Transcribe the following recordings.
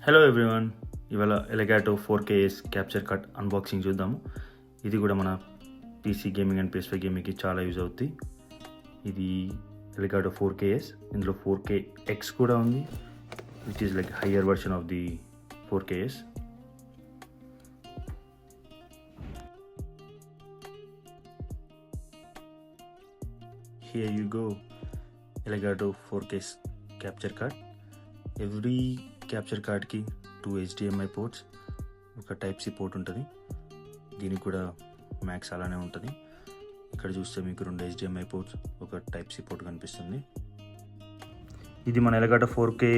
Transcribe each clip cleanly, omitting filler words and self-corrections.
Hello everyone, ఇవాళ ఎలగాటో 4K capture card unboxing చూద్దాము. ఇది కూడా మన పీసీ గేమింగ్ అండ్ PS5 గేమింగ్కి చాలా యూజ్ అవుతుంది. ఇది ఎలగాటో 4K, ఇందులో 4KX కూడా ఉంది, which is like higher version of the 4K. Here you go, Elgato 4K capture card. Every capture కార్డ్కి 2 HDMI పోర్ట్స్, ఒక టైప్ సి పోర్ట్ ఉంటుంది. దీనికి కూడా మ్యాక్స్ అలానే ఉంటుంది. ఇక్కడ చూస్తే మీకు 2 HDMI పోర్ట్స్, ఒక టైప్ సి పోర్ట్ కనిపిస్తుంది. ఇది మన ఎలగాటో 4K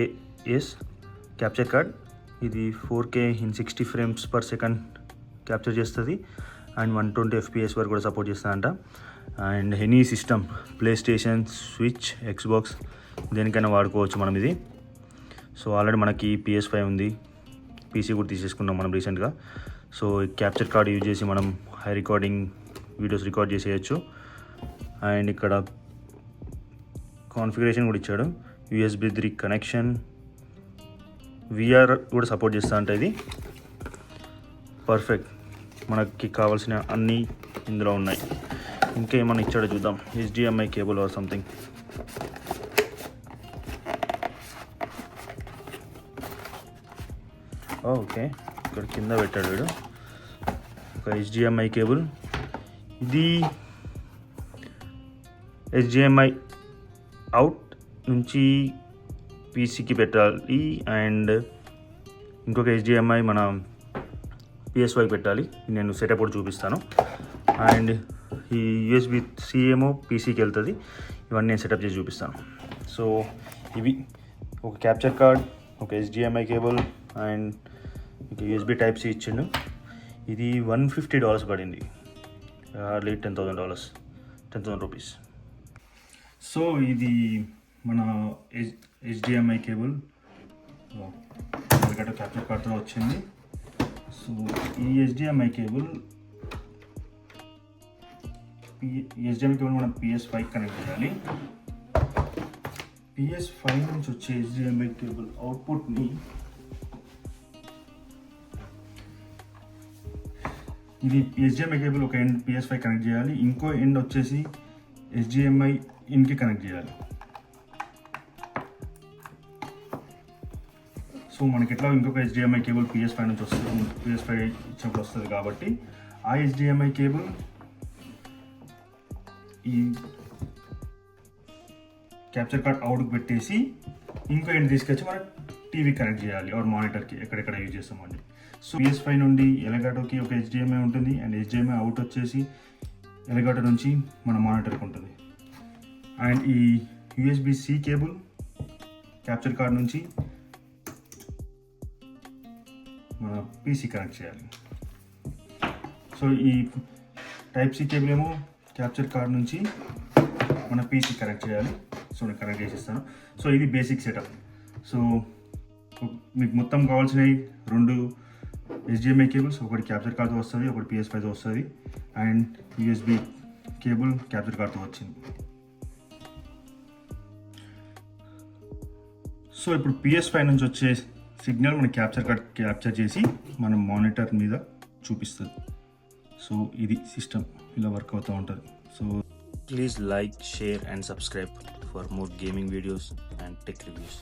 క్యాప్చర్ కార్డ్. ఇది 4K in 60 frames per second capture చేస్తుంది అండ్ 120 FPS వరకు కూడా సపోర్ట్ చేస్తుందంట. And any system, play station, switch, Xbox, దేనికైనా వాడుకోవచ్చు మనం ఇది. సో ఆల్రెడీ మనకి PS5 ఉంది, పీసీ కూడా తీసేసుకున్నాం మనం రీసెంట్గా. సో క్యాప్చర్ కార్డ్ యూజ్ చేసి మనం హై రికార్డింగ్ వీడియోస్ రికార్డ్ చేసేయచ్చు. అండ్ ఇక్కడ కాన్ఫిగరేషన్ కూడా ఇచ్చాడు, USB 3 కనెక్షన్, VR కూడా సపోర్ట్ చేస్తా అంటే ఇది పర్ఫెక్ట్. మనకి కావాల్సిన అన్నీ ఇందులో ఉన్నాయి. ఇంకా ఏమన్నా ఇచ్చాడో చూద్దాం. HDMI cable or something. Okay, ఇక్కడ కింద పెట్టాడు వీడు ఒక HDMI కేబుల్. ఇది HDMI అవుట్ నుంచి పీసీకి పెట్టాలి అండ్ ఇంకొక HDMI మన PS5 పెట్టాలి. నేను సెటప్ కూడా చూపిస్తాను. అండ్ ఈ USB-C ఏమో పీసీకి వెళ్తుంది. ఇవన్నీ నేను సెటప్ చేసి చూపిస్తాను. సో ఇవి ఒక క్యాప్చర్ కార్డ్, ఒక HDMI కేబుల్ అండ్ ఇంకా USB Type-C ఇచ్చిండు. ఇది $150 పడింది, హార్డ్లీ $10,000 రూపీస్. సో ఇది మన HDMI కేబుల్ ఎలగాటో క్యాప్చర్ కార్డ్తో వచ్చింది. సో ఈ HDMI కేబుల్ మనం PS5 కనెక్ట్ చేయాలి. PS5 నుంచి వచ్చే HDMI కేబుల్ అవుట్పుట్ని ఇది HDMI కేబుల్ ఒక ఎండ్ PS5 కనెక్ట్ చేయాలి, ఇంకో ఎండ్ వచ్చేసి HDMI ఇన్కి కనెక్ట్ చేయాలి. సో మనకి ఎట్లా ఇంకొక HDMI కేబుల్ PS5 నుంచి వస్తుంది, PS5 ఇచ్చినప్పుడు వస్తుంది కాబట్టి ఆ HDMI కేబుల్ ఈ క్యాప్చర్ కార్డ్ అవుట్కి పెట్టేసి ఇంకో ఎండ్ తీసుకొచ్చి మనం టీవీ కనెక్ట్ చేయాలి ఆర్ మానిటర్కి, ఎక్కడెక్కడ యూజ్ చేస్తామండి. సో PS5 నుండి ఎలగాటోకి ఒక HDMI ఉంటుంది అండ్ HDMI అవుట్ వచ్చేసి ఎలగాటో నుంచి మన మానిటర్కి ఉంటుంది. అండ్ ఈ USB-C కేబుల్ క్యాప్చర్ కార్డ్ నుంచి మన పీసీ కనెక్ట్ చేయాలి. సో ఈ Type-C కేబుల్ ఏమో క్యాప్చర్ కార్డ్ నుంచి మన పీసీ కనెక్ట్ చేయాలి. సో నేను కనెక్ట్ చేసిస్తాను. సో ఇది బేసిక్ సెటప్. సో మీకు మొత్తం కావాల్సినవి 2 HDMI కేబుల్స్, ఒకటి క్యాప్చర్ కార్డ్తో వస్తుంది, ఒకటి PS5తో వస్తుంది అండ్ USB కేబుల్ క్యాప్చర్ కార్డ్తో వచ్చింది. సో ఇప్పుడు PS5 నుంచి వచ్చే సిగ్నల్ మన క్యాప్చర్ కార్డ్ క్యాప్చర్ చేసి మన మానిటర్ మీద చూపిస్తుంది. సో ఇది సిస్టమ్ ఇలా వర్క్ అవుతూ ఉంటుంది. So please like, share and subscribe for more gaming videos and tech reviews.